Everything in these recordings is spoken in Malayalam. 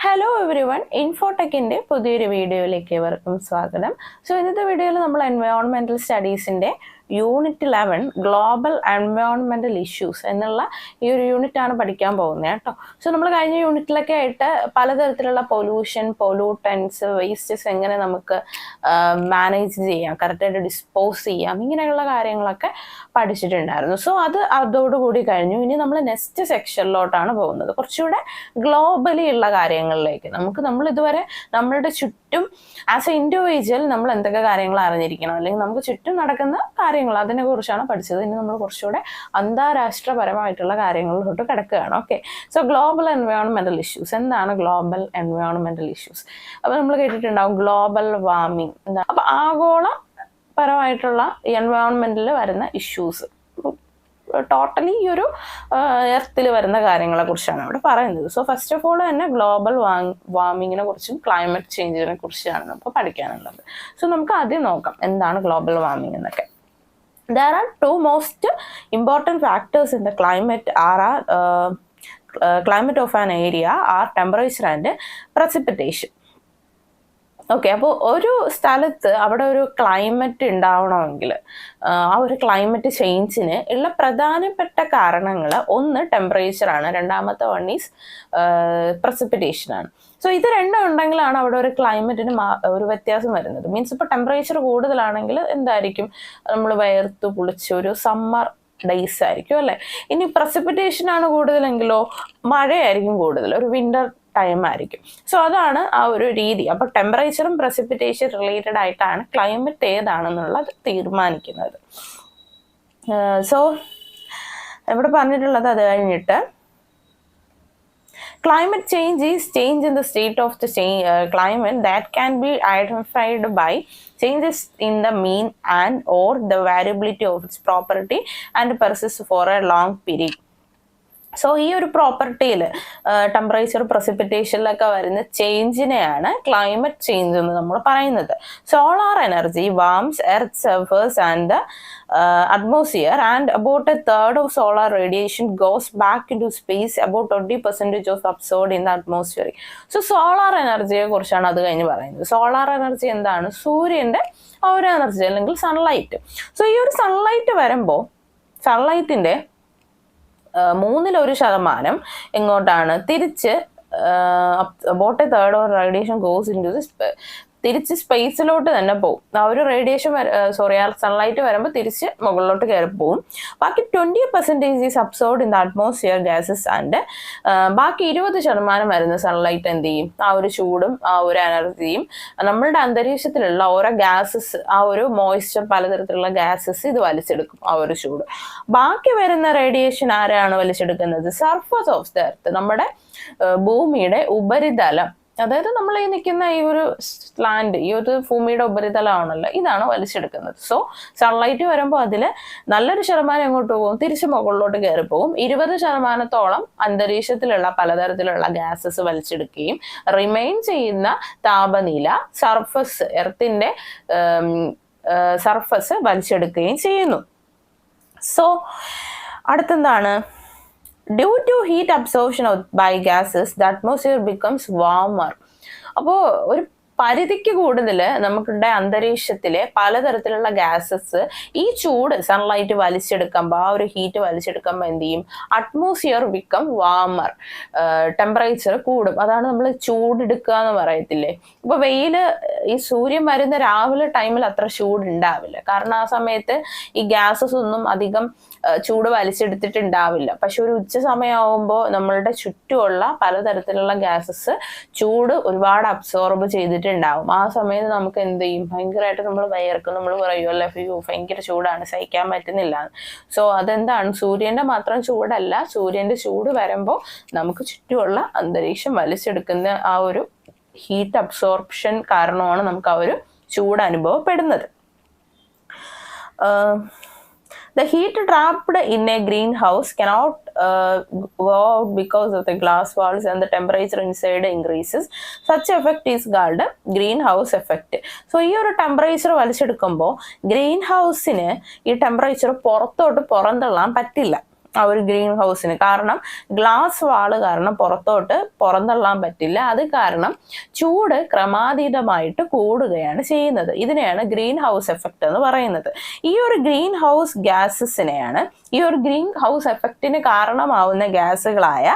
ഹലോ എവരി വൺ, ഇൻഫോടെക്കിൻ്റെ പുതിയൊരു വീഡിയോയിലേക്ക് ഏവർക്കും സ്വാഗതം. സോ ഇന്നത്തെ വീഡിയോയിൽ നമ്മൾ എൻവയോൺമെൻറ്റൽ സ്റ്റഡീസിൻ്റെ യൂണിറ്റ് 11 ഗ്ലോബൽ എൻവയോൺമെൻറ്റൽ ഇഷ്യൂസ് എന്നുള്ള ഈ ഒരു യൂണിറ്റാണ് പഠിക്കാൻ പോകുന്നത് കേട്ടോ. സോ നമ്മൾ കഴിഞ്ഞ യൂണിറ്റിലൊക്കെ ആയിട്ട് പലതരത്തിലുള്ള പൊല്യൂഷൻ, പൊല്യൂട്ടൻസ്, വേസ്റ്റസ് എങ്ങനെ നമുക്ക് മാനേജ് ചെയ്യാം, കറക്റ്റായിട്ട് ഡിസ്പോസ് ചെയ്യാം, ഇങ്ങനെയുള്ള കാര്യങ്ങളൊക്കെ പഠിച്ചിട്ടുണ്ടായിരുന്നു. സോ അതോടുകൂടി കഴിഞ്ഞു. ഇനി നമ്മൾ നെക്സ്റ്റ് സെക്ഷനിലോട്ടാണ് പോകുന്നത്, കുറച്ചുകൂടെ ഗ്ലോബലി ഉള്ള കാര്യങ്ങളിലേക്ക്. നമ്മൾ ഇതുവരെ നമ്മളുടെ ചുറ്റും ആസ് എ ഇൻഡിവിജ്വൽ നമ്മൾ എന്തൊക്കെ കാര്യങ്ങൾ അറിഞ്ഞിരിക്കണം, അല്ലെങ്കിൽ നമുക്ക് ചുറ്റും നടക്കുന്ന കാര്യങ്ങൾ, അതിനെ കുറിച്ചാണ് പഠിച്ചത്. ഇനി നമ്മൾ കുറച്ചുകൂടെ അന്താരാഷ്ട്രപരമായിട്ടുള്ള കാര്യങ്ങളിലോട്ട് കിടക്കുകയാണ്. ഓക്കെ, സോ ഗ്ലോബൽ എൻവയോൺമെന്റൽ ഇഷ്യൂസ്. എന്താണ് ഗ്ലോബൽ എൻവയോൺമെന്റൽ ഇഷ്യൂസ്? അപ്പോൾ നമ്മൾ കേട്ടിട്ടുണ്ടാവും ഗ്ലോബൽ വാർമിംഗ്. അപ്പോൾ ആഗോള പരമായിട്ടുള്ള എൻവയോൺമെന്റിൽ വരുന്ന ഇഷ്യൂസ്, ടോട്ടലി ഈ ഒരു എർത്തിൽ വരുന്ന കാര്യങ്ങളെ കുറിച്ചാണ് ഇവിടെ പറയുന്നത്. സോ ഫസ്റ്റ് ഓഫ് ഓൾ തന്നെ ഗ്ലോബൽ വാർമിങ്ങിനെ കുറിച്ചും ക്ലൈമറ്റ് ചേഞ്ചിനെ കുറിച്ചാണ് നമുക്ക് പഠിക്കാനുള്ളത്. സോ നമുക്ക് ആദ്യം നോക്കാം എന്താണ് ഗ്ലോബൽ വാർമിംഗ് എന്നൊക്കെ. There are two most important factors in the climate climate of an area are temperature and precipitation. Okay, അപ്പോൾ ഒരു സ്ഥലത്ത് അവിടെ ഒരു ക്ലൈമറ്റ് ഉണ്ടാവണമെങ്കിൽ ആ ഒരു ക്ലൈമറ്റ് ചേഞ്ചിന് ഉള്ള പ്രധാനപ്പെട്ട കാരണങ്ങൾ, ഒന്ന് ടെമ്പറേച്ചറാണ്, രണ്ടാമത്തെ വൺ ഈസ് പ്രസിപ്പിറ്റേഷനാണ്. സോ ഇത് രണ്ടും ഉണ്ടെങ്കിലാണ് അവിടെ ഒരു ക്ലൈമറ്റിന് ഒരു വ്യത്യാസം വരുന്നത്. മീൻസ് ഇപ്പോൾ ടെമ്പറേച്ചർ കൂടുതലാണെങ്കിൽ എന്തായിരിക്കും, നമ്മൾ വയർത്ത് കുളിച്ച് ഒരു സമ്മർ ഡേയ്സ് ആയിരിക്കും അല്ലേ. ഇനി പ്രസിപ്പിറ്റേഷൻ ആണ് കൂടുതലെങ്കിലോ മഴയായിരിക്കും കൂടുതൽ, ഒരു വിന്റർ ടൈം ആയിരിക്കും. സോ അതാണ് ആ ഒരു രീതി. അപ്പോൾ ടെമ്പറേച്ചറും പ്രസിപ്പിറ്റേഷൻ റിലേറ്റഡ് ആയിട്ടാണ് ക്ലൈമറ്റ് ഏതാണെന്നുള്ളത് തീരുമാനിക്കുന്നത്. സോ ഇവിടെ പറഞ്ഞിട്ടുള്ളത് അത് കഴിഞ്ഞിട്ട് climate change is change in the state of the climate that can be identified by changes in the mean and or the variability of its property and persists for a long period. So ഈ ഒരു പ്രോപ്പർട്ടിയിൽ ടെമ്പറേച്ചർ, പ്രസിപ്പിറ്റേഷനിലൊക്കെ വരുന്ന ചേഞ്ചിനെയാണ് ക്ലൈമറ്റ് ചേഞ്ച് എന്ന് നമ്മൾ പറയുന്നത്. Solar energy warms earth surface and the atmosphere, and about a third of solar radiation goes back into space. About 20% of absorbed in the atmosphere. So solar എനർജിയെ കുറിച്ചാണ് അത് കഴിഞ്ഞ് പറയുന്നത്. സോളാർ എനർജി എന്താണ്? സൂര്യൻ്റെ ആ ഒരു എനർജി, അല്ലെങ്കിൽ സൺലൈറ്റ്. സോ ഈ ഒരു സൺലൈറ്റ് വരുമ്പോൾ സൺലൈറ്റിൻ്റെ 1/3 എങ്ങോട്ടാണ് തിരിച്ച്, about a third of radiation goes into the തിരിച്ച് സ്പേസിലോട്ട് തന്നെ പോകും. ആ ഒരു റേഡിയേഷൻ സൺലൈറ്റ് വരുമ്പോൾ തിരിച്ച് മുകളിലോട്ട് കയറി പോകും. ബാക്കി 20% is absorbed in the atmosphere gases and ബാക്കി 20% വരുന്ന സൺലൈറ്റ് എന്ത് ചെയ്യും, ആ ഒരു ചൂടും ആ ഒരു എനർജിയും നമ്മളുടെ അന്തരീക്ഷത്തിലുള്ള ഓരോ ഗ്യാസസ്, ആ ഒരു മോയ്സ്ചർ, പലതരത്തിലുള്ള ഗ്യാസസ് ഇത് വലിച്ചെടുക്കും, ആ ഒരു ചൂട്. ബാക്കി വരുന്ന റേഡിയേഷൻ ആരാണ് വലിച്ചെടുക്കുന്നത്? സർഫസ് ഓഫ് ദ എർത്ത്, നമ്മുടെ ഭൂമിയുടെ ഉപരിതലം, അതായത് നമ്മൾ ഈ നിൽക്കുന്ന ഈ ഒരു ലാൻഡ്, ഈ ഒരു ഭൂമിയുടെ ഉപരിതലമാണല്ലോ, ഇതാണ് വലിച്ചെടുക്കുന്നത്. സോ സൺലൈറ്റ് വരുമ്പോൾ അതിൽ നല്ലൊരു ശതമാനം എങ്ങോട്ട് പോകും, തിരിച്ച് മുകളിലോട്ട് കയറി പോകും. 20% അന്തരീക്ഷത്തിലുള്ള പലതരത്തിലുള്ള ഗ്യാസസ് വലിച്ചെടുക്കുകയും റിമെയിൻ ചെയ്യുന്ന താപനില സർഫസ്, എർത്തിന്റെ സർഫസ് വലിച്ചെടുക്കുകയും ചെയ്യുന്നു. So അടുത്തെന്താണ്? Due to heat absorption by gases, the atmosphere becomes warmer. അപ്പോൾ ഒരു പരിധിക്ക് കൂടുതൽ നമുക്കുടെ അന്തരീക്ഷത്തിലെ പലതരത്തിലുള്ള ഗ്യാസസ് ഈ ചൂട് സൺലൈറ്റ് വലിച്ചെടുക്കുമ്പോൾ, ആ ഒരു ഹീറ്റ് വലിച്ചെടുക്കുമ്പോൾ എന്ത് ചെയ്യും? അറ്റ്മോസ്ഫിയർ ബിക്കം വാർമർ, ടെമ്പറേച്ചർ കൂടും. അതാണ് നമ്മൾ ചൂടെടുക്കുക എന്ന് പറയത്തില്ലേ. ഇപ്പോൾ ഈ സൂര്യൻ വരുന്ന രാവിലെ ടൈമിൽ അത്ര ചൂടുണ്ടാവില്ല, കാരണം ആ സമയത്ത് ഈ ഗ്യാസസ് ഒന്നും അധികം ചൂട് വലിച്ചെടുത്തിട്ടുണ്ടാവില്ല. പക്ഷെ ഒരു ഉച്ച സമയമാകുമ്പോൾ നമ്മളുടെ ചുറ്റുമുള്ള പലതരത്തിലുള്ള ഗ്യാസസ് ചൂട് ഒരുപാട് അബ്സോർബ് ചെയ്തിട്ടുണ്ടാവും. ആ സമയത്ത് നമുക്ക് എന്ത് ചെയ്യും? ഭയങ്കരമായിട്ട് നമ്മൾ വയർക്കും, നമ്മൾ പറയുമല്ലോ ഭയങ്കര ചൂടാണ്, സഹിക്കാൻ പറ്റുന്നില്ല. സോ അതെന്താണ്? സൂര്യന്റെ മാത്രം ചൂടല്ല, സൂര്യന്റെ ചൂട് വരുമ്പോൾ നമുക്ക് ചുറ്റുമുള്ള അന്തരീക്ഷം വലിച്ചെടുക്കുന്ന ആ ഒരു ഹീറ്റ് അബ്സോർപ്ഷൻ കാരണമാണ് നമുക്ക് ആ ഒരു ചൂട് അനുഭവപ്പെടുന്നത്. The heat trapped in a greenhouse cannot go out because of the glass walls and the temperature inside increases. Such effect is called greenhouse effect. So ഈ ഒരു ടെമ്പറേച്ചർ വലിച്ചെടുക്കുമ്പോൾ ഗ്രീൻ ഹൗസിന് ഈ ടെമ്പറേച്ചർ പുറത്തോട്ട് പുറന്തള്ളാൻ പറ്റില്ല. ആ ഒരു ഗ്രീൻ ഹൗസിന്. കാരണം ഗ്ലാസ് വാള് കാരണം പുറന്തള്ളാൻ പറ്റില്ല. അത് കാരണം ചൂട് ക്രമാതീതമായിട്ട് കൂടുകയാണ് ചെയ്യുന്നത്. ഇതിനെയാണ് ഗ്രീൻ ഹൗസ് എഫക്റ്റ് എന്ന് പറയുന്നത്. ഈ ഒരു ഗ്രീൻ ഹൗസ് ഗ്യാസസിനെയാണ്, ഈ ഒരു ഗ്രീൻ ഹൗസ് എഫക്റ്റിന് കാരണമാവുന്ന ഗ്യാസുകളെയാണ്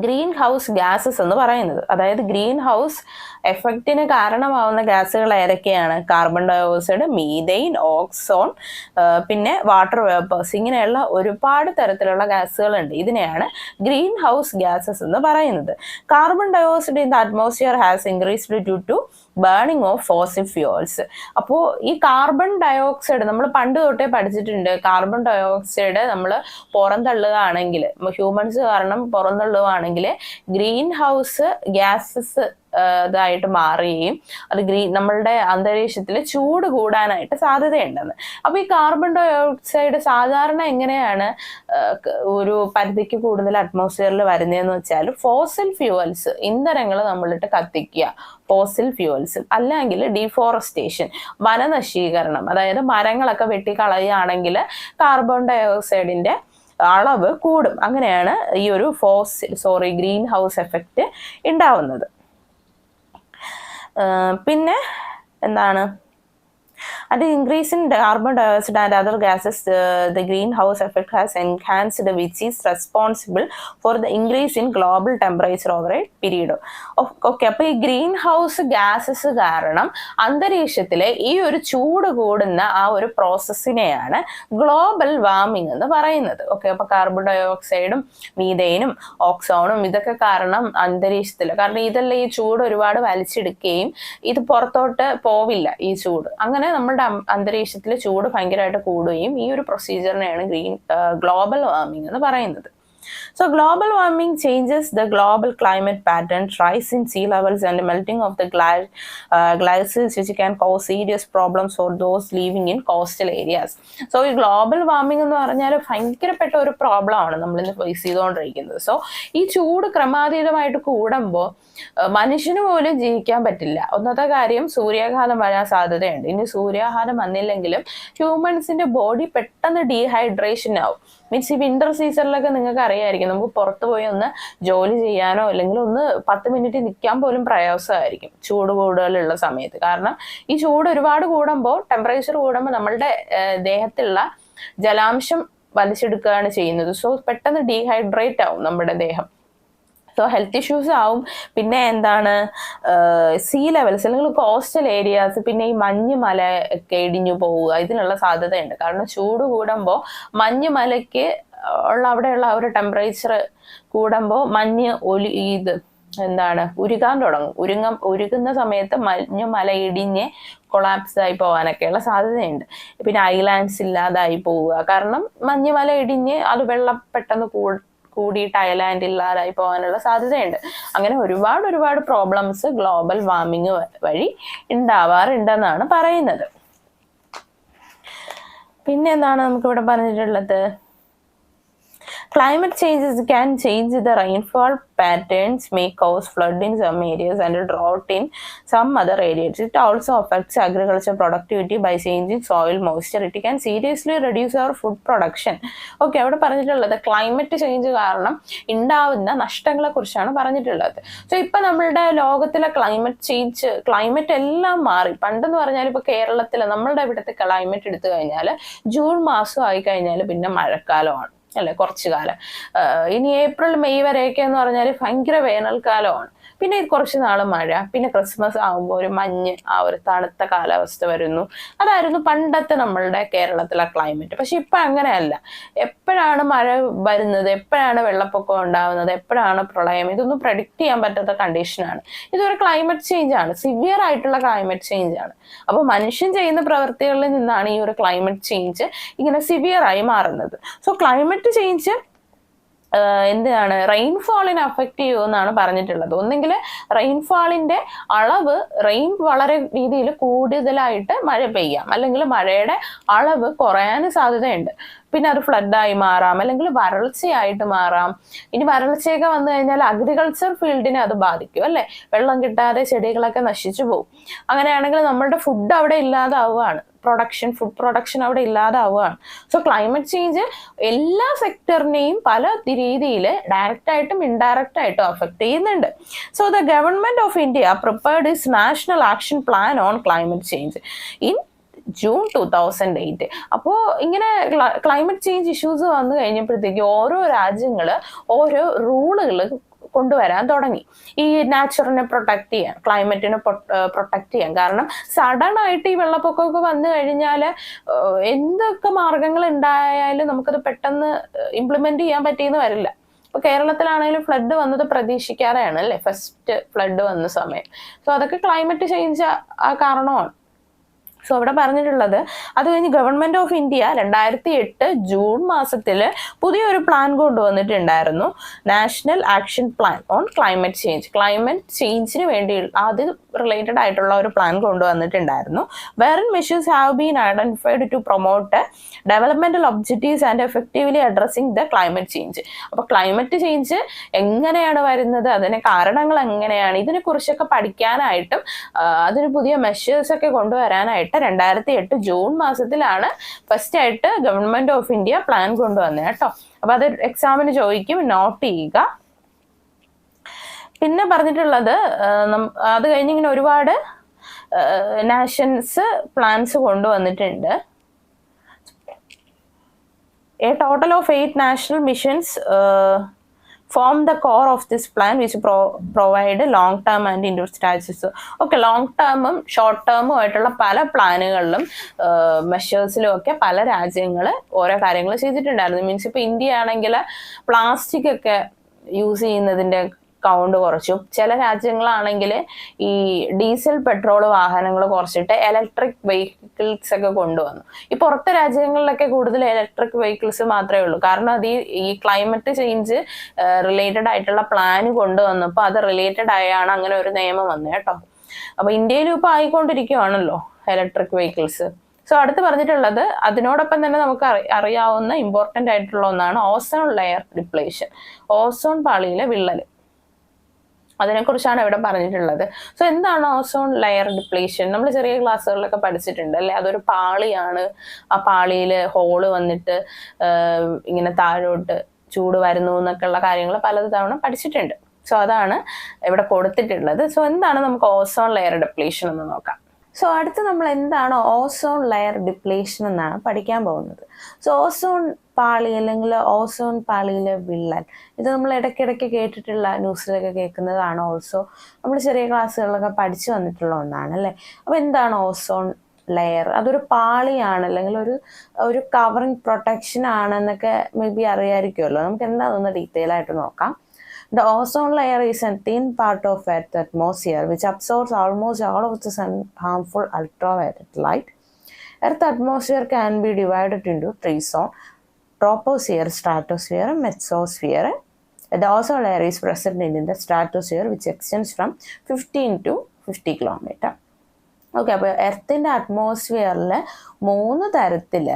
ഗ്രീൻ ഹൗസ് ഗ്യാസസ് എന്ന് പറയുന്നത്. അതായത് ഗ്രീൻ ഹൗസ് എഫക്റ്റിന് കാരണമാവുന്ന ഗ്യാസുകൾ ഏതൊക്കെയാണ്? കാർബൺ ഡയോക്സൈഡ്, മീഥെയ്ൻ, ഓക്സോൺ, പിന്നെ വാട്ടർ വേപ്പേഴ്സ്, ഇങ്ങനെയുള്ള ഒരുപാട് തരത്തിലുള്ള ഗ്യാസുകളുണ്ട്. ഇതിനെയാണ് ഗ്രീൻ ഹൗസ് ഗ്യാസസ് എന്ന് പറയുന്നത്. Carbon dioxide in the atmosphere has increased due to burning of fossil fuels. അപ്പോൾ ഈ കാർബൺ ഡയോക്സൈഡ് നമ്മൾ പണ്ട് തൊട്ടേ പഠിച്ചിട്ടുണ്ട്. കാർബൺ ഡയോക്സൈഡ് നമ്മൾ പുറന്തള്ളുകയാണെങ്കിൽ, ഹ്യൂമൻസ് കാരണം പുറന്തള്ളുകയാണെങ്കിൽ ഗ്രീൻ ഹൗസ് ഗ്യാസസ് ഇതായിട്ട് മാറുകയും അത് നമ്മളുടെ അന്തരീക്ഷത്തിൽ ചൂട് കൂടാനായിട്ട് സാധ്യതയുണ്ടെന്ന്. അപ്പൊ ഈ കാർബൺ ഡയോക്സൈഡ് സാധാരണ എങ്ങനെയാണ് ഒരു പരിധിക്ക് കൂടുതൽ അറ്റ്മോസ്ഫിയറിൽ വരുന്നതെന്ന് വെച്ചാൽ ഫോസിൽ ഫ്യൂവൽസ്, ഇന്ധനങ്ങൾ നമ്മളിട്ട് കത്തിക്കുക, ഫോസിൽ ഫ്യൂവൽസ്, അല്ലെങ്കിൽ ഡീഫോറസ്റ്റേഷൻ, വനനശീകരണം, അതായത് മരങ്ങളൊക്കെ വെട്ടിക്കളയുകയാണെങ്കിൽ കാർബൺ ഡയോക്സൈഡിന്റെ അളവ് കൂടും. അങ്ങനെയാണ് ഈ ഒരു ഗ്രീൻ ഹൗസ് എഫക്റ്റ് ഉണ്ടാവുന്നത്. പിന്നെ എന്താണ്? At the increase in carbon dioxide and other gases, the greenhouse effect has enhanced, which is responsible for the increase in global temperature over a period. Okay, അപ്പോൾ ഈ ഗ്രീൻ ഹൗസ് ഗ്യാസസ് കാരണം അന്തരീക്ഷത്തിലെ ഈ ഒരു ചൂട് കൂടുന്ന ആ ഒരു പ്രോസസ്സിനെയാണ് ഗ്ലോബൽ വാർമിംഗ് എന്ന് പറയുന്നത്. ഓക്കെ, അപ്പോൾ കാർബൺ ഡയോക്സൈഡും മീഥെയ്നും ഓക്സോണും ഇതൊക്കെ കാരണം അന്തരീക്ഷത്തിൽ, കാരണം ഇതെല്ലാം ഈ ചൂട് ഒരുപാട് വലിച്ചെടുക്കുകയും ഇത് പുറത്തോട്ട് പോവില്ല ഈ ചൂട്. അങ്ങനെ നമ്മളുടെ അന്തരീക്ഷത്തിൽ ചൂട് ഭയങ്കരമായിട്ട് കൂടുകയും ഈ ഒരു പ്രൊസീജിയറിനെയാണ് ഗ്ലോബൽ വാർമിംഗ് എന്ന് പറയുന്നത്. So global warming changes the global climate pattern, rise in sea levels and melting of the glaciers, which can cause serious problems for those living in coastal areas. So ഈ ഗ്ലോബൽ വാർമിംഗ് എന്ന് പറഞ്ഞാൽ ഭയങ്കരപ്പെട്ട ഒരു പ്രോബ്ലം ആണ് നമ്മളിന്ന് ഫേസ് ചെയ്തുകൊണ്ടിരിക്കുന്നത്. സോ ഈ ചൂട് ക്രമാതീതമായിട്ട് കൂടുമ്പോൾ മനുഷ്യന് പോലും ജീവിക്കാൻ പറ്റില്ല. ഒന്നാമത്തെ കാര്യം, സൂര്യാഘാതം വരാൻ സാധ്യതയുണ്ട്. ഇനി സൂര്യാഘാതം വന്നില്ലെങ്കിലും ഹ്യൂമൻസിന്റെ ബോഡി പെട്ടെന്ന് ഡീഹൈഡ്രേഷൻ ആവും. മീൻസ് ഈ വിന്റർ സീസണിലൊക്കെ നിങ്ങൾക്ക് അറിയാമായിരിക്കും, നമുക്ക് പുറത്ത് പോയി ഒന്ന് ജോലി ചെയ്യാനോ അല്ലെങ്കിൽ ഒന്ന് 10 മിനിറ്റ് നിൽക്കാൻ പോലും പ്രയാസമായിരിക്കും ചൂട് കൂടുതലുള്ള സമയത്ത്. കാരണം ഈ ചൂട് ഒരുപാട് കൂടുമ്പോൾ, ടെമ്പറേച്ചർ കൂടുമ്പോൾ നമ്മളുടെ ദേഹത്തുള്ള ജലാംശം വലിച്ചെടുക്കുകയാണ് ചെയ്യുന്നത്. സോ പെട്ടെന്ന് ഡീഹൈഡ്രേറ്റ് ആവും നമ്മുടെ ദേഹം. സോ ഹെൽത്ത് ഇഷ്യൂസ് ആവും. പിന്നെ എന്താണ്, സീ ലെവൽസ് അല്ലെങ്കിൽ കോസ്റ്റൽ ഏരിയാസ്, പിന്നെ ഈ മഞ്ഞുമല ഒക്കെ ഇടിഞ്ഞു പോവുക, ഇതിനുള്ള സാധ്യതയുണ്ട്. കാരണം ചൂട് കൂടുമ്പോൾ മഞ്ഞുമലയ്ക്ക് അവിടെയുള്ള ആ ഒരു ടെമ്പറേച്ചർ കൂടുമ്പോൾ മഞ്ഞ് ഉരുകാൻ തുടങ്ങും. ഉരുകുന്ന സമയത്ത് മഞ്ഞുമല ഇടിഞ്ഞ് കൊളാപ്സ് ആയി പോകാനൊക്കെയുള്ള സാധ്യതയുണ്ട്. പിന്നെ ഐലാൻഡ്സ് ഇല്ലാതായി പോവുക, കാരണം മഞ്ഞുമല ഇടിഞ്ഞ് അത് വെള്ളം പെട്ടെന്ന് കൂടിയിട്ട് ഐലാൻഡ് ഇല്ലാതായി പോകാനുള്ള സാധ്യതയുണ്ട്. അങ്ങനെ ഒരുപാട് പ്രോബ്ലംസ് ഗ്ലോബൽ വാർമിംഗ് വഴി ഉണ്ടാവാറുണ്ടെന്നാണ് പറയുന്നത്. പിന്നെ എന്താണ് നമുക്കിവിടെ പറഞ്ഞിട്ടുള്ളത്? Climate changes can change the rainfall patterns, may cause flood in some areas and drought in some other areas. It also affects agriculture productivity by changing soil moisture. It can seriously reduce our food production. Okay, അവിടെ പറഞ്ഞിട്ടുള്ളത് ക്ലൈമറ്റ് ചേഞ്ച് കാരണം ഉണ്ടാവുന്ന നഷ്ടങ്ങളെ കുറിച്ചാണ് പറഞ്ഞിട്ടുള്ളത്. സോ ഇപ്പൊ നമ്മളുടെ ലോകത്തിലെ ക്ലൈമറ്റ് എല്ലാം മാറി. പണ്ടെന്ന് പറഞ്ഞാൽ ഇപ്പൊ കേരളത്തിലെ നമ്മളുടെ ഇവിടുത്തെ ക്ലൈമറ്റ് എടുത്തു കഴിഞ്ഞാൽ ജൂൺ മാസം ആയി കഴിഞ്ഞാൽ പിന്നെ മഴക്കാലമാണ് അല്ലെ, കുറച്ചു കാലം. ഇനി ഏപ്രിൽ മെയ് വരെയൊക്കെ എന്ന് പറഞ്ഞാൽ ഭയങ്കര വേനൽക്കാലമാണ്. പിന്നെ കുറച്ച് നാൾ മഴ, പിന്നെ ക്രിസ്മസ് ആകുമ്പോൾ ഒരു മഞ്ഞ്, ആ ഒരു തണുത്ത കാലാവസ്ഥ വരുന്നു. അതായിരുന്നു പണ്ടത്തെ നമ്മളുടെ കേരളത്തിലെ ക്ലൈമറ്റ്. പക്ഷെ ഇപ്പൊ അങ്ങനെയല്ല. എപ്പോഴാണ് മഴ വരുന്നത്, എപ്പോഴാണ് വെള്ളപ്പൊക്കം ഉണ്ടാവുന്നത്, എപ്പോഴാണ് പ്രളയം, ഇതൊന്നും പ്രഡിക്റ്റ് ചെയ്യാൻ പറ്റാത്ത കണ്ടീഷനാണ്. ഇതൊരു ക്ലൈമറ്റ് ചേഞ്ച് ആണ്, സിവിയർ ആയിട്ടുള്ള ക്ലൈമറ്റ് ചേഞ്ച് ആണ്. അപ്പോൾ മനുഷ്യൻ ചെയ്യുന്ന പ്രവൃത്തികളിൽ നിന്നാണ് ഈ ഒരു ക്ലൈമറ്റ് ചേഞ്ച് ഇങ്ങനെ സിവിയർ ആയി മാറുന്നത്. സോ ക്ലൈമറ്റ് ചേഞ്ച് എന്താണ്, റെയിൻഫോളിനെ അഫക്റ്റ് ചെയ്യുമെന്നാണ് പറഞ്ഞിട്ടുള്ളത്. ഒന്നെങ്കിൽ റെയിൻഫാളിന്റെ അളവ്, വളരെ രീതിയിൽ കൂടുതലായിട്ട് മഴ പെയ്യാം, അല്ലെങ്കിൽ മഴയുടെ അളവ് കുറയാൻ സാധ്യതയുണ്ട്. പിന്നെ അത് ഫ്ലഡായി മാറാം, അല്ലെങ്കിൽ വരൾച്ചയായിട്ട് മാറാം. ഇനി വരൾച്ചയൊക്കെ വന്നു കഴിഞ്ഞാൽ അഗ്രികൾച്ചർ ഫീൽഡിനെ അത് ബാധിക്കും അല്ലെ, വെള്ളം കിട്ടാതെ ചെടികളൊക്കെ നശിച്ചു പോകും. അങ്ങനെയാണെങ്കിൽ നമ്മളുടെ ഫുഡ് അവിടെ ഇല്ലാതാവുകയാണ്, ഫുഡ് പ്രൊഡക്ഷൻ അവിടെ ഇല്ലാതാവുകയാണ്. സോ ക്ലൈമറ്റ് ചേഞ്ച് എല്ലാ സെക്ടറിനെയും പല രീതിയിൽ ഡയറക്റ്റ് ആയിട്ടും ഇൻഡയറക്റ്റ് ആയിട്ടും അഫക്ട് ചെയ്യുന്നുണ്ട്. So the government of India prepared is national action plan on climate change in June 2008. അപ്പോൾ ഇങ്ങനെ ക്ലൈമറ്റ് ചേഞ്ച് ഇഷ്യൂസ് വന്നു കഴിഞ്ഞപ്പോഴത്തേക്ക് ഓരോ രാജ്യങ്ങൾ ഓരോ റൂളുകൾ കൊണ്ടുവരാൻ തുടങ്ങി. ഈ നാച്ചുറിനെ പ്രൊട്ടക്ട് ചെയ്യാൻ, ക്ലൈമറ്റിനെ പ്രൊട്ടക്ട് ചെയ്യാൻ. കാരണം സഡൻ ആയിട്ട് ഈ വെള്ളപ്പൊക്കമൊക്കെ വന്നു കഴിഞ്ഞാൽ എന്തൊക്കെ മാർഗങ്ങൾ ഉണ്ടായാലും നമുക്കത് പെട്ടെന്ന് ഇംപ്ലിമെന്റ് ചെയ്യാൻ പറ്റിയെന്ന് വരില്ല. ഇപ്പൊ കേരളത്തിലാണെങ്കിലും ഫ്ലഡ് വന്നത് പ്രതീക്ഷിക്കാതെയാണ് അല്ലെ, ഫസ്റ്റ് ഫ്ലഡ് വന്ന സമയം. സോ അതൊക്കെ ക്ലൈമറ്റ് ചേഞ്ച് കാരണമാണ്. സോ അവിടെ പറഞ്ഞിട്ടുള്ളത്, അത് കഴിഞ്ഞ് ഗവൺമെന്റ് ഓഫ് ഇന്ത്യ 2008 ജൂൺ മാസത്തിൽ പുതിയൊരു പ്ലാൻ കൊണ്ടുവന്നിട്ടുണ്ടായിരുന്നു, national action plan on climate change. Climate ചേഞ്ചിന് വേണ്ടി അത് റിലേറ്റഡ് ആയിട്ടുള്ള ഒരു പ്ലാൻ കൊണ്ടുവന്നിട്ടുണ്ടായിരുന്നു. Wherein measures have been identified to promote developmental objectives and effectively addressing the climate change. അപ്പൊ ക്ലൈമറ്റ് ചേഞ്ച് എങ്ങനെയാണ് വരുന്നത്, അതിന്റെ കാരണങ്ങൾ എങ്ങനെയാണ്, ഇതിനെക്കുറിച്ചൊക്കെ പഠിക്കാനായിട്ടും അതിന് പുതിയ മെഷേഴ്സ് ഒക്കെ കൊണ്ടുവരാനായിട്ട് 2008 ജൂൺ മാസത്തിലാണ് ഫസ്റ്റ് ആയിട്ട് ഗവൺമെന്റ് ഓഫ് ഇന്ത്യ പ്ലാൻ കൊണ്ടുവന്നത് കേട്ടോ. അപ്പൊ അത് എക്സാമിന് ചോദിക്കും, നോട്ട് ചെയ്യുക. പിന്നെ പറഞ്ഞിട്ടുള്ളത്, അത് കഴിഞ്ഞ് ഇങ്ങനെ ഒരുപാട് നാഷൻസ് പ്ലാൻസ് കൊണ്ടുവന്നിട്ടുണ്ട്. A total of 8 national missions form the core of this plan which provide long term and individual strategies. ഓക്കെ, ലോങ് ടേമും ഷോർട്ട് ടേമും ആയിട്ടുള്ള പല പ്ലാനുകളിലും മെഷേഴ്സിലും ഒക്കെ പല രാജ്യങ്ങൾ ഓരോ കാര്യങ്ങൾ ചെയ്തിട്ടുണ്ടായിരുന്നു. മീൻസ് ഇപ്പൊ ഇന്ത്യ ആണെങ്കിൽ പ്ലാസ്റ്റിക് ഒക്കെ യൂസ് ചെയ്യുന്നതിന്റെ കൗണ്ട് കുറച്ചു. ചില രാജ്യങ്ങളാണെങ്കിൽ ഈ ഡീസൽ പെട്രോൾ വാഹനങ്ങൾ കുറച്ചിട്ട് ഇലക്ട്രിക് വെഹിക്കിൾസ് ഒക്കെ കൊണ്ടുവന്നു. ഈ പുറത്തെ രാജ്യങ്ങളിലൊക്കെ കൂടുതൽ ഇലക്ട്രിക് വെഹിക്കിൾസ് മാത്രമേ ഉള്ളൂ. കാരണം അത് ഈ ക്ലൈമറ്റ് ചേഞ്ച് റിലേറ്റഡ് ആയിട്ടുള്ള പ്ലാൻ കൊണ്ടുവന്നപ്പോൾ അത് റിലേറ്റഡ് ആയാണ് അങ്ങനെ ഒരു നിയമം വന്നത് കേട്ടോ. അപ്പൊ ഇന്ത്യയിലും ഇപ്പൊ ആയിക്കൊണ്ടിരിക്കുകയാണല്ലോ ഇലക്ട്രിക് വെഹിക്കിൾസ്. സോ അടുത്ത് പറഞ്ഞിട്ടുള്ളത്, അതിനോടൊപ്പം തന്നെ നമുക്ക് അറിയാവുന്ന ഇമ്പോർട്ടൻ്റ് ആയിട്ടുള്ള ഒന്നാണ് ഓസോൺ ലെയർ ഡിപ്ലേഷൻ, ഓസോൺ പാളിയിലെ വിള്ളൽ. അതിനെക്കുറിച്ചാണ് ഇവിടെ പറഞ്ഞിട്ടുള്ളത്. സോ എന്താണ് ഓസോൺ ലെയർ ഡിപ്ലേഷൻ? നമ്മൾ ചെറിയ ക്ലാസ്സുകളിലൊക്കെ പഠിച്ചിട്ടുണ്ട് അല്ലെ, അതൊരു പാളിയാണ്. ആ പാളിയിൽ ഹോള് വന്നിട്ട് ഇങ്ങനെ താഴോട്ട് ചൂട് വരുന്നു എന്നൊക്കെ ഉള്ള കാര്യങ്ങൾ പല തവണ പഠിച്ചിട്ടുണ്ട്. സോ അതാണ് ഇവിടെ കൊടുത്തിട്ടുള്ളത്. സോ എന്താണ് നമുക്ക് ഓസോൺ ലെയർ ഡിപ്ലേഷൻ എന്ന് നോക്കാം. സോ അടുത്ത് നമ്മൾ എന്താണ് ഓസോൺ ലെയർ ഡിപ്ലേഷൻ എന്നാണ് പഠിക്കാൻ പോകുന്നത്. സോ ഓസോൺ പാളി അല്ലെങ്കിൽ ഓസോൺ പാളിയിലെ വിള്ളൽ, ഇത് നമ്മൾ ഇടയ്ക്കിടയ്ക്ക് കേട്ടിട്ടുള്ള ന്യൂസിലൊക്കെ കേൾക്കുന്നതാണ്. ഓൾസോ നമ്മൾ ചെറിയ ക്ലാസ്സുകളിലൊക്കെ പഠിച്ചു വന്നിട്ടുള്ള ഒന്നാണ് അല്ലേ. അപ്പോൾ എന്താണ് ഓസോൺ ലെയർ? അതൊരു പാളിയാണ് അല്ലെങ്കിൽ ഒരു കവറിങ് പ്രൊട്ടക്ഷൻ ആണെന്നൊക്കെ മേ ബി അറിയാമായിരിക്കുമല്ലോ. നമുക്ക് എന്താണെന്ന് ഡീറ്റെയിൽ ആയിട്ട് നോക്കാം. The ozone layer is a thin part of Earth's atmosphere which absorbs almost all of the sun harmful ultraviolet light. Earth's atmosphere can be divided into 3 zones: troposphere, stratosphere, and mesosphere. The ozone layer is present in the stratosphere which extends from 15 to 50 kilometers. Okay, അപ്പോൾ എർത്തിൻ്റെ അറ്റ്മോസ്ഫിയറിൽ 3 തരത്തിൽ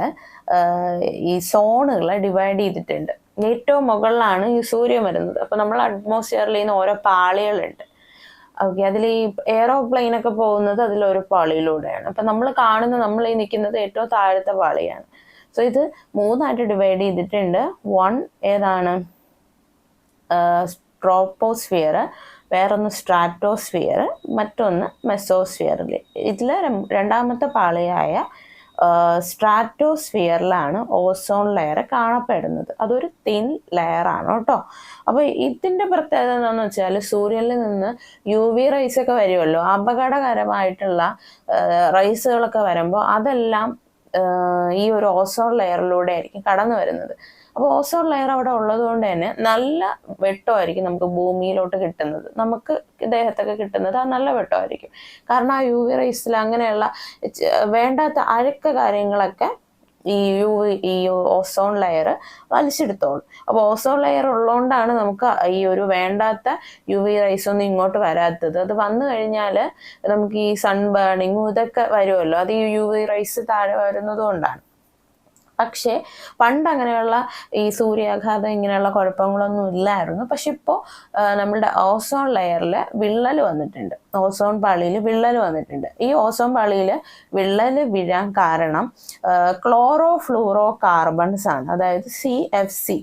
ഈ സോണുകളെ ഡിവൈഡ് ചെയ്തിട്ടുണ്ട്. ഏറ്റവും മുകളിലാണ് ഈ സൂര്യൻ വരുന്നത്. അപ്പോൾ നമ്മൾ അറ്റ്മോസ്ഫിയറിൽ നിന്ന് ഓരോ പാളികളുണ്ട്. ഓക്കെ, അതിൽ ഈ എയറോപ്ലെയിനൊക്കെ പോകുന്നത് അതിലൊരു പാളിയിലൂടെയാണ്. അപ്പം നമ്മൾ ഈ നിൽക്കുന്നത് ഏറ്റവും താഴത്തെ പാളിയാണ്. സോ ഇത് 3ആയിട്ട് ഡിവൈഡ് ചെയ്തിട്ടുണ്ട്. 1 ഏതാണ്? ട്രോപ്പോസ്ഫിയർ, വേറൊന്ന് സ്ട്രാറ്റോസ്ഫിയർ, മറ്റൊന്ന് മെസോസ്ഫിയറിൽ. ഇതിൽ രണ്ടാമത്തെ പാളിയായ സ്ട്രാറ്റോസ്ഫിയറിലാണ് ഓസോൺ ലെയർ കാണപ്പെടുന്നത്. അതൊരു തിൻ ലെയറാണ് കേട്ടോ. അപ്പോൾ ഇതിൻ്റെ പ്രത്യേകത എന്താണെന്ന് വെച്ചാൽ, സൂര്യനിൽ നിന്ന് UV റൈസ് ഒക്കെ വരുമല്ലോ, അപകടകരമായിട്ടുള്ള റൈസുകളൊക്കെ വരുമ്പോൾ അതെല്ലാം ഈ ഒരു ഓസോൺ ലെയറിലൂടെ ആയിരിക്കും കടന്നു വരുന്നത്. അപ്പോൾ ഓസോൺ ലെയർ അവിടെ ഉള്ളത് കൊണ്ട് തന്നെ നല്ല വെട്ടമായിരിക്കും നമുക്ക് ഭൂമിയിലോട്ട് കിട്ടുന്നത്, നമുക്ക് ദേഹത്തൊക്കെ കിട്ടുന്നത് ആ നല്ല വെട്ടമായിരിക്കും. കാരണം ആ UV റൈസിൽ അങ്ങനെയുള്ള വേണ്ടാത്ത അഴുക്ക കാര്യങ്ങളൊക്കെ ഈ ഓസോൺ ലെയർ വലിച്ചെടുത്തോളും. അപ്പോൾ ഓസോൺ ലെയർ ഉള്ളതുകൊണ്ടാണ് നമുക്ക് ഈ ഒരു വേണ്ടാത്ത UV റൈസ് ഒന്നും ഇങ്ങോട്ട് വരാത്തത്. അത് വന്നു കഴിഞ്ഞാൽ നമുക്ക് ഈ സൺ ബേണിങ്ങും ഇതൊക്കെ വരുമല്ലോ, അത് ഈ UV റൈസ് താഴെ വരുന്നത് കൊണ്ടാണ്. പക്ഷേ പണ്ട് അങ്ങനെയുള്ള ഈ സൂര്യാഘാതം ഇങ്ങനെയുള്ള കുഴപ്പങ്ങളൊന്നും ഇല്ലായിരുന്നു. പക്ഷെ ഇപ്പോൾ നമ്മളുടെ ഓസോൺ ലെയറിൽ വിള്ളൽ വന്നിട്ടുണ്ട്, ഓസോൺ പാളിയിൽ വിള്ളൽ വന്നിട്ടുണ്ട്. ഈ ഓസോൺ പാളിയിൽ വിള്ളൽ വീഴാൻ കാരണം ക്ലോറോ ഫ്ലൂറോ കാർബൺസ് ആണ്, അതായത് CFC.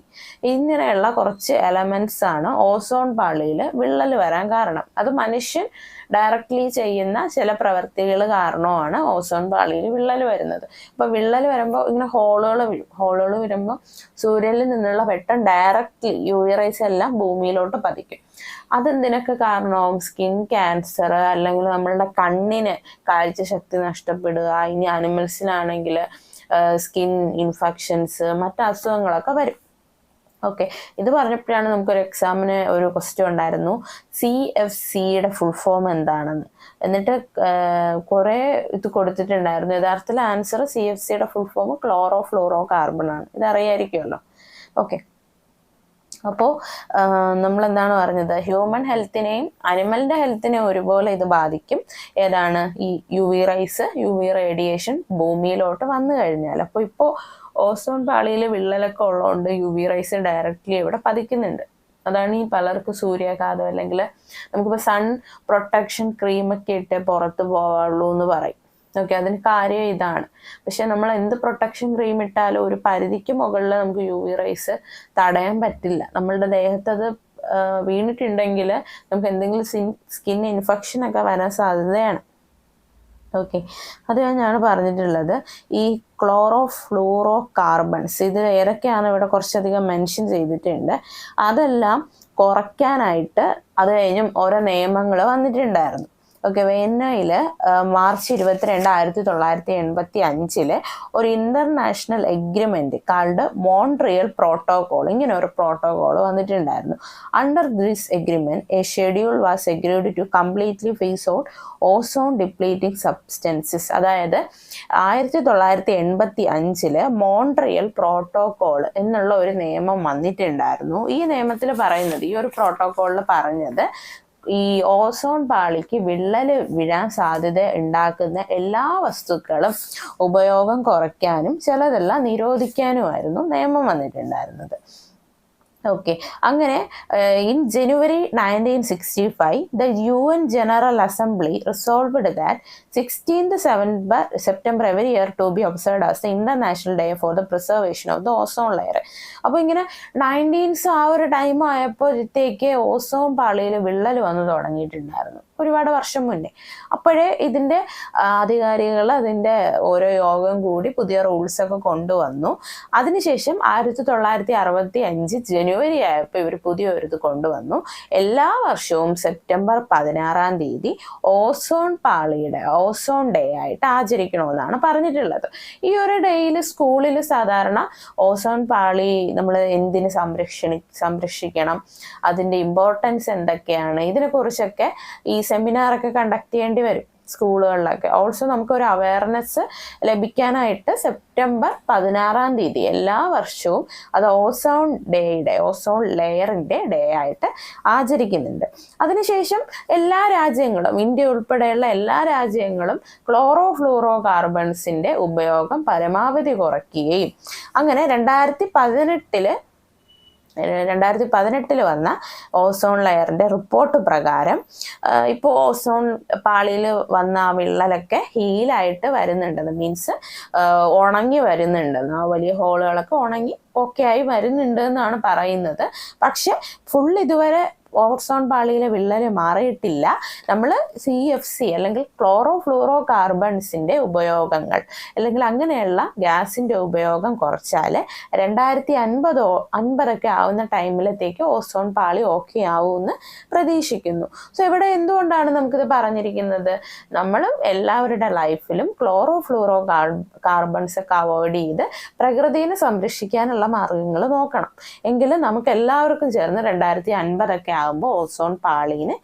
ഇങ്ങനെയുള്ള കുറച്ച് എലമെന്റ്സ് ആണ് ഓസോൺ പാളിയിൽ വിള്ളൽ വരാൻ കാരണം. അത് മനുഷ്യൻ ഡയറക്റ്റ്ലി ചെയ്യുന്ന ചില പ്രവൃത്തികൾ കാരണമാണ് ഓസോൺ പാളിയിൽ വിള്ളൽ വരുന്നത്. അപ്പോൾ വിള്ളൽ വരുമ്പോൾ ഇങ്ങനെ ഹോളുകൾ വരുമ്പോൾ സൂര്യനിൽ നിന്നുള്ള വെട്ടം ഡയറക്റ്റ്ലി UV റേസ് എല്ലാം ഭൂമിയിലോട്ട് പതിക്കും. അതെന്തിനൊക്കെ കാരണമാവും? സ്കിൻ ക്യാൻസർ, അല്ലെങ്കിൽ നമ്മളുടെ കണ്ണിന് കാഴ്ചശക്തി നഷ്ടപ്പെടുക, ഇനി അനിമൽസിനാണെങ്കിൽ സ്കിൻ ഇൻഫെക്ഷൻസ്, മറ്റ് അസുഖങ്ങളൊക്കെ വരും. ഓക്കെ, ഇത് പറഞ്ഞപ്പോഴാണ് നമുക്കൊരു എക്സാമിന് ഒരു ക്വസ്റ്റ്യൻ ഉണ്ടായിരുന്നു, CFCയുടെ ഫുൾ ഫോം എന്താണെന്ന്. എന്നിട്ട് കുറേ ഇത് കൊടുത്തിട്ടുണ്ടായിരുന്നു. യഥാർത്ഥത്തിൽ ആൻസർ CFCയുടെ full form chlorofluorocarbon ആണ്. ഇതറിയായിരിക്കുമല്ലോ. ഓക്കെ, അപ്പോൾ നമ്മൾ എന്താണ് പറഞ്ഞത്? ഹ്യൂമൻ ഹെൽത്തിനെയും അനിമലിൻ്റെ ഹെൽത്തിനെയും ഒരുപോലെ ഇത് ബാധിക്കും. ഏതാണ്? ഈ UV റേസ്, UV റേഡിയേഷൻ ഭൂമിയിലോട്ട് വന്നു കഴിഞ്ഞാൽ. അപ്പോൾ ഇപ്പോൾ ഓസോൺ പാളിയിൽ വിള്ളലൊക്കെ ഉള്ളതുകൊണ്ട് UV റേസ് ഡയറക്റ്റ്ലി ഇവിടെ പതിക്കുന്നുണ്ട്. അതാണ് ഈ പലർക്കും സൂര്യാഘാതം, അല്ലെങ്കിൽ നമുക്കിപ്പോൾ സൺ പ്രൊട്ടക്ഷൻ ക്രീമൊക്കെ ഇട്ടേ പുറത്ത് പോവുള്ളൂ എന്ന് പറയും. ഓക്കെ, അതിന് കാര്യം ഇതാണ്. പക്ഷെ നമ്മൾ എന്ത് പ്രൊട്ടക്ഷൻ ക്രീം ഇട്ടാലും ഒരു പരിധിക്ക് മുകളിൽ നമുക്ക് UV റേസ് തടയാൻ പറ്റില്ല. നമ്മളുടെ ദേഹത്തത് വീണിട്ടുണ്ടെങ്കിൽ നമുക്ക് എന്തെങ്കിലും സ്കിൻ ഇൻഫെക്ഷൻ ഒക്കെ വരാൻ സാധ്യതയാണ്. ഓക്കെ, അത് ഞാൻ പറഞ്ഞിട്ടുള്ളത് ഈ ക്ലോറോ ഫ്ലൂറോ കാർബൺസ്, ഇത് ഏതൊക്കെയാണ് ഇവിടെ കുറച്ചധികം മെൻഷൻ ചെയ്തിട്ടുണ്ട്. അതെല്ലാം കുറയ്ക്കാനായിട്ട് അത് കഴിഞ്ഞും ഓരോ നിയമങ്ങൾ വന്നിട്ടുണ്ടായിരുന്നു. ഓക്കെ, വിയന്നയിൽ മാർച്ച് 22, 1985 ഒരു international agreement called Montreal protocol, ഇങ്ങനെ ഒരു പ്രോട്ടോകോൾ വന്നിട്ടുണ്ടായിരുന്നു. Under this agreement a schedule was agreed to completely phase out ozone depleting substances. അതായത് 1985 മോൺട്രിയൽ പ്രോട്ടോകോൾ എന്നുള്ള ഒരു നിയമം വന്നിട്ടുണ്ടായിരുന്നു. ഈ നിയമത്തിൽ പറയുന്നത്, ഈ ഒരു പ്രോട്ടോകോളിൽ പറഞ്ഞത്, ഈ ഓസോൺ പാളിക്ക് വിള്ളൽ വീഴാൻ സാധ്യത ഉണ്ടാക്കുന്ന എല്ലാ വസ്തുക്കളും ഉപയോഗം കുറയ്ക്കാനും ചിലതെല്ലാം നിരോധിക്കാനുമായിരുന്നു നിയമം വന്നിട്ടുണ്ടായിരുന്നത്. ഓക്കെ, അങ്ങനെ in January 1965 the UN general assembly resolved that 16th September every year to be observed as the International Day for the Preservation of the Ozone Layer. അപ്പോൾ ഇങ്ങനെ 19s ആ ഒരു ടൈം ആയപ്പോഴത്തേക്ക് ഓസോൺ പാളിയിൽ വിള്ളൽ വന്നു തുടങ്ങിയിട്ടുണ്ടായിരുന്നു, ഒരുപാട് വർഷം മുന്നേ. അപ്പോഴേ ഇതിൻ്റെ അധികാരികൾ അതിൻ്റെ ഓരോ യോഗം കൂടി പുതിയ റൂൾസൊക്കെ കൊണ്ടുവന്നു. അതിനുശേഷം 1965 ജനുവരി ആയപ്പോൾ ഇവർ പുതിയൊരിത് കൊണ്ടുവന്നു. എല്ലാ വർഷവും സെപ്റ്റംബർ 16 ഓസോൺ പാളിയുടെ ഓസോൺ ഡേ ആയിട്ട് ആചരിക്കണമെന്നാണ് പറഞ്ഞിട്ടുള്ളത്. ഈ ഒരു ഡേയിൽ സ്കൂളിൽ സാധാരണ ഓസോൺ പാളി നമ്മൾ എന്തിന് സംരക്ഷിക്കണം, അതിൻ്റെ ഇമ്പോർട്ടൻസ് എന്തൊക്കെയാണ്, ഇതിനെക്കുറിച്ചൊക്കെ ഈ സെമിനാറൊക്കെ കണ്ടക്ട് ചെയ്യേണ്ടി വരും സ്കൂളുകളിലൊക്കെ. ഓൾസോ നമുക്കൊരു അവയർനെസ് ലഭിക്കാനായിട്ട് സെപ്റ്റംബർ 16 എല്ലാ വർഷവും അത് ഓസോൺ ഡേയുടെ, ഓസോൺ ലെയറിൻ്റെ ഡേ ആയിട്ട് ആചരിക്കുന്നുണ്ട്. അതിനുശേഷം എല്ലാ രാജ്യങ്ങളും, ഇന്ത്യ ഉൾപ്പെടെയുള്ള എല്ലാ രാജ്യങ്ങളും ക്ലോറോ ഫ്ലൂറോ കാർബൺസിൻ്റെ ഉപയോഗം പരമാവധി കുറയ്ക്കുകയും അങ്ങനെ 2018 വന്ന ഓസോൺ ലെയറിൻ്റെ റിപ്പോർട്ട് പ്രകാരം ഇപ്പോൾ ഓസോൺ പാളിയിൽ വന്ന ആ വിള്ളലൊക്കെ ഹീലായിട്ട് വരുന്നുണ്ടെന്ന്, മീൻസ് ഉണങ്ങി വരുന്നുണ്ടെന്ന്, ആ വലിയ ഹോളുകളൊക്കെ ഉണങ്ങി ഓക്കെ ആയി വരുന്നുണ്ട് എന്നാണ് പറയുന്നത്. പക്ഷെ ഫുൾ ഇതുവരെ ഓസോൺ പാളിയിലെ വിള്ളൽ മാറിയിട്ടില്ല. നമ്മൾ CFC അല്ലെങ്കിൽ ക്ലോറോ ഫ്ലൂറോ കാർബൺസിൻ്റെ ഉപയോഗങ്ങൾ അല്ലെങ്കിൽ അങ്ങനെയുള്ള ഗ്യാസിൻ്റെ ഉപയോഗം കുറച്ചാൽ 2050 ആവുന്ന ടൈമിലത്തേക്ക് ഓസോൺ പാളി ഓക്കെ ആവുമെന്ന് പ്രതീക്ഷിക്കുന്നു. സോ ഇവിടെ എന്തുകൊണ്ടാണ് നമുക്കിത് പറഞ്ഞിരിക്കുന്നത്? നമ്മൾ എല്ലാവരുടെ ലൈഫിലും ക്ലോറോ ഫ്ലൂറോ കാർബൺസ് ഒക്കെ അവോയ്ഡ് ചെയ്ത് പ്രകൃതിയെ സംരക്ഷിക്കാനുള്ള മാർഗങ്ങൾ നോക്കണം. എങ്കിലും നമുക്ക് എല്ലാവർക്കും ചേർന്ന് 2050 ആകുമ്പോൾ ഓസോൺ പാളിന്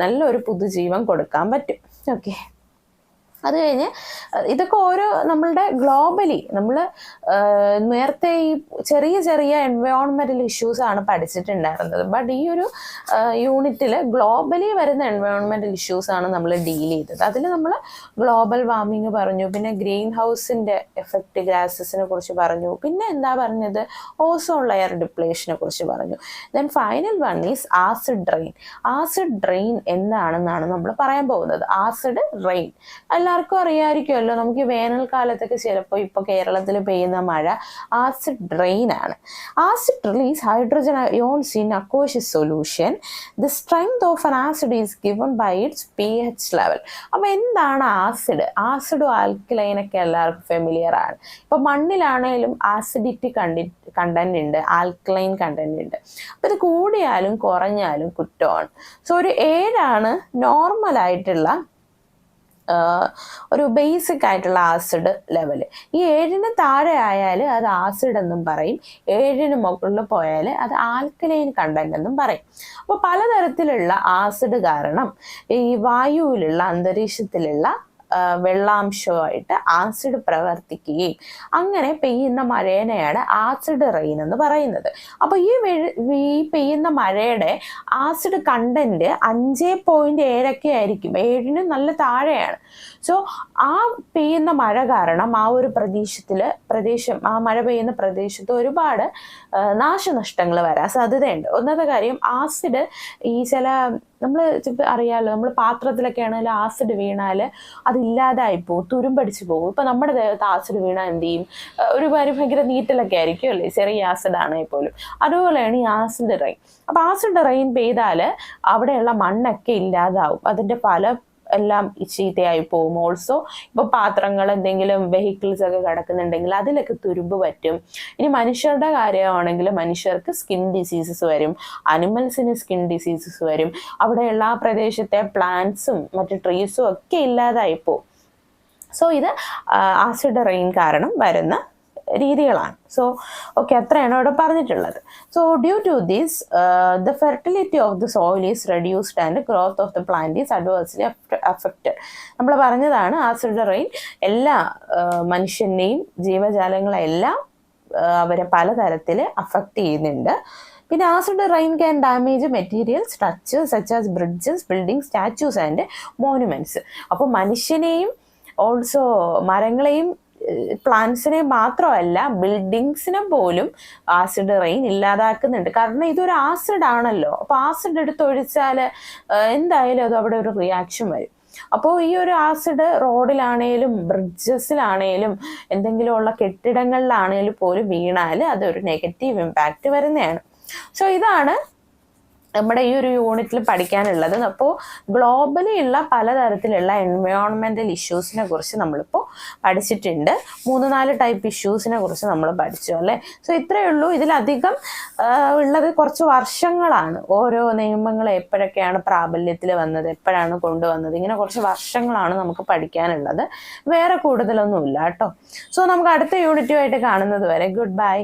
നല്ലൊരു പുതുജീവൻ കൊടുക്കാൻ പറ്റും. ഓക്കെ, അത് കഴിഞ്ഞ് ഇതൊക്കെ ഓരോ നമ്മളുടെ ഗ്ലോബലി നമ്മൾ നേരത്തെ ഈ ചെറിയ ചെറിയ എൻവയോൺമെൻറ്റൽ ഇഷ്യൂസാണ് പഠിച്ചിട്ടുണ്ടായിരുന്നത്. ബട്ട് ഈ ഒരു യൂണിറ്റിൽ ഗ്ലോബലി വരുന്ന എൻവയോൺമെൻറ്റൽ ഇഷ്യൂസാണ് നമ്മൾ ഡീൽ ചെയ്തത്. അതിൽ നമ്മൾ ഗ്ലോബൽ വാർമിങ് പറഞ്ഞു, പിന്നെ ഗ്രീൻ ഹൗസിൻ്റെ എഫക്റ്റ് ഗ്യാസസിനെ കുറിച്ച് പറഞ്ഞു, പിന്നെ എന്താ പറഞ്ഞത് ഓസോൺ ലെയർ ഡിപ്ലേഷനെ കുറിച്ച് പറഞ്ഞു. Then final one is acid rain. Acid rain എന്താണെന്നാണ് നമ്മൾ പറയാൻ പോകുന്നത്. ആസിഡ് റെയിൻ എല്ലാവർക്കും അറിയാമായിരിക്കുമല്ലോ. നമുക്ക് വേനൽക്കാലത്തൊക്കെ ചിലപ്പോൾ ഇപ്പോൾ കേരളത്തിൽ പെയ്യുന്ന മഴ ആസിഡ് റെയിൻ ആണ്. Acid release hydrogen ions in aqueous solution. The strength of an acid is given by its pH level. അപ്പോൾ എന്താണ് ആസിഡ്? ആസിഡും ആൽക്കലൈനൊക്കെ എല്ലാവർക്കും ഫെമിലിയർ ആണ്. ഇപ്പോൾ മണ്ണിലാണേലും ആസിഡിറ്റി കണ്ടന്റ് ഉണ്ട്, ആൽക്കലൈൻ കണ്ടന്റ് ഉണ്ട്. അപ്പോൾ ഇത് കൂടിയാലും കുറഞ്ഞാലും കുറ്റമാണ്. സോ ഒരു 7 നോർമലായിട്ടുള്ള ഒരു ബേസിക് ആയിട്ടുള്ള ആസിഡ് ലെവൽ. ഈ 7 താഴെ ആയാൽ അത് ആസിഡ് എന്നും പറയും, 7 മുകളിൽ പോയാൽ അത് ആൽക്കലൈൻ കണ്ടന്റ് എന്നും പറയും. അപ്പോൾ പലതരത്തിലുള്ള ആസിഡ് കാരണം ഈ വായുവിലുള്ള അന്തരീക്ഷത്തിലുള്ള വെള്ളാംശമായിട്ട് ആസിഡ് പ്രവർത്തിക്കുകയും അങ്ങനെ പെയ്യുന്ന മഴേനെയാണ് ആസിഡ് റെയിൻ എന്ന് പറയുന്നത്. അപ്പോൾ ഈ പെയ്യുന്ന മഴയുടെ ആസിഡ് കണ്ടന്റ് 5.7 ആയിരിക്കും, 7 നല്ല താഴെയാണ്. സോ ആ പെയ്യുന്ന മഴ കാരണം ആ ഒരു ആ മഴ പെയ്യുന്ന പ്രദേശത്ത് ഒരുപാട് നാശനഷ്ടങ്ങൾ വരാൻ സാധ്യതയുണ്ട്. ഒന്നാമത്തെ കാര്യം, ആസിഡ് ഈ ചില നമ്മൾ അറിയാമല്ലോ, നമ്മൾ പാത്രത്തിലൊക്കെ ആണെങ്കിൽ ആസിഡ് വീണാൽ അതില്ലാതായി പോകും, തുരുമ്പടിച്ച് പോകും. ഇപ്പം നമ്മുടെ ദേഹത്ത് ആസിഡ് വീണാൽ എന്ത് ചെയ്യും? ഒരു ഭയങ്കര നീറ്റലൊക്കെ ആയിരിക്കും അല്ലേ, ചെറിയ ആസിഡ് ആണെങ്കിൽ പോലും. അതുപോലെയാണ് ഈ ആസിഡ് റെയിൻ. അപ്പോൾ ആസിഡ് റെയിൻ പെയ്താൽ അവിടെയുള്ള മണ്ണൊക്കെ ഇല്ലാതാവും, അതിൻ്റെ എല്ലാം ചീത്തയായി പോകും. ഓൾസോ ഇപ്പോൾ പാത്രങ്ങൾ, എന്തെങ്കിലും വെഹിക്കിൾസ് ഒക്കെ കിടക്കുന്നുണ്ടെങ്കിൽ അതിലൊക്കെ തുരുമ്പ് പറ്റും. ഇനി മനുഷ്യരുടെ കാര്യമാണെങ്കിൽ മനുഷ്യർക്ക് സ്കിൻ ഡിസീസസ് വരും, അനിമൽസിന് സ്കിൻ ഡിസീസസ് വരും. അവിടെയുള്ള ആ പ്രദേശത്തെ പ്ലാന്റ്സും മറ്റു ട്രീസും ഒക്കെ ഇല്ലാതായി പോകും. സോ ഇത് ആസിഡ് റെയിൻ കാരണം വരുന്ന രീതികളാണ്. സോ ഓക്കെ, അത്രയാണ് ഇവിടെ പറഞ്ഞിട്ടുള്ളത്. So due to this the fertility of the soil is reduced and growth of the plant is adversely affected. നമ്മൾ പറഞ്ഞതാണ് ആസിഡ് റെയിൻ എല്ലാ മനുഷ്യൻ്റെയും ജീവജാലങ്ങളെല്ലാം അവരെ പലതരത്തിൽ അഫക്റ്റ് ചെയ്യുന്നുണ്ട്. പിന്നെ acid rain can damage materials structures such as bridges, building, statues and monuments. അപ്പോൾ മനുഷ്യനെയും ഓൾസോ മരങ്ങളെയും പ്ലാന്റ്സിനെ മാത്രമല്ല ബിൽഡിങ്സിനെ പോലും ആസിഡ് റെയിൻ ഇല്ലാതാക്കുന്നുണ്ട്. കാരണം ഇതൊരു ആസിഡ് ആണല്ലോ. അപ്പോൾ ആസിഡ് എടുത്തൊഴിച്ചാൽ എന്തായാലും അത് അവിടെ ഒരു റിയാക്ഷൻ വരും. അപ്പോൾ ഈ ഒരു ആസിഡ് റോഡിലാണേലും ബ്രിഡ്ജസിലാണേലും എന്തെങ്കിലുമുള്ള കെട്ടിടങ്ങളിലാണേലും പോലും വീണാൽ അതൊരു നെഗറ്റീവ് ഇമ്പാക്റ്റ് വരുന്നതാണ്. സോ ഇതാണ് നമ്മുടെ ഈ ഒരു യൂണിറ്റിൽ പഠിക്കാനുള്ളത്. അപ്പോൾ ഗ്ലോബലി ഉള്ള പലതരത്തിലുള്ള എൻവയോൺമെൻറ്റൽ ഇഷ്യൂസിനെ കുറിച്ച് നമ്മളിപ്പോൾ പഠിച്ചിട്ടുണ്ട്. 3-4 ടൈപ്പ് ഇഷ്യൂസിനെ കുറിച്ച് നമ്മൾ പഠിച്ചു അല്ലേ. സോ ഇത്രയേ ഉള്ളൂ. ഇതിലധികം ഉള്ളത് കുറച്ച് വർഷങ്ങളാണ്. ഓരോ നിയമങ്ങൾ എപ്പോഴൊക്കെയാണ് പ്രാബല്യത്തിൽ വന്നത്, എപ്പോഴാണ് കൊണ്ടുവന്നത്, ഇങ്ങനെ കുറച്ച് വർഷങ്ങളാണ് നമുക്ക് പഠിക്കാനുള്ളത്. വേറെ കൂടുതലൊന്നുമില്ല കേട്ടോ. സോ നമുക്ക് അടുത്ത യൂണിറ്റുമായിട്ട് കാണുന്നത് വരെ ഗുഡ് ബൈ.